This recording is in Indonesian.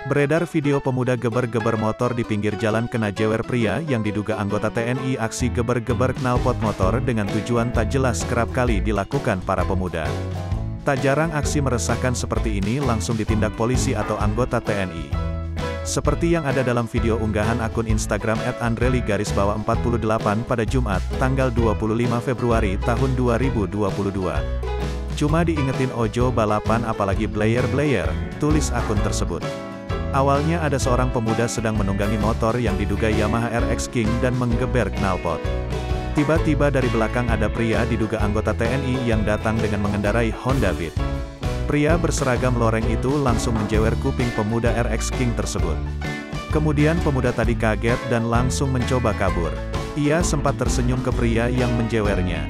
Beredar video pemuda geber-geber motor di pinggir jalan kena jewer pria yang diduga anggota TNI. Aksi geber-geber knalpot motor dengan tujuan tak jelas kerap kali dilakukan para pemuda. Tak jarang aksi meresahkan seperti ini langsung ditindak polisi atau anggota TNI. Seperti yang ada dalam video unggahan akun Instagram @andreli_48 pada Jumat, tanggal 25 Februari tahun 2022. "Cuma diingetin ojo balapan apalagi blayer-blayer," tulis akun tersebut. Awalnya ada seorang pemuda sedang menunggangi motor yang diduga Yamaha RX King dan menggeber knalpot. Tiba-tiba dari belakang ada pria diduga anggota TNI yang datang dengan mengendarai Honda Beat. Pria berseragam loreng itu langsung menjewer kuping pemuda RX King tersebut. Kemudian pemuda tadi kaget dan langsung mencoba kabur. Ia sempat tersenyum ke pria yang menjewernya.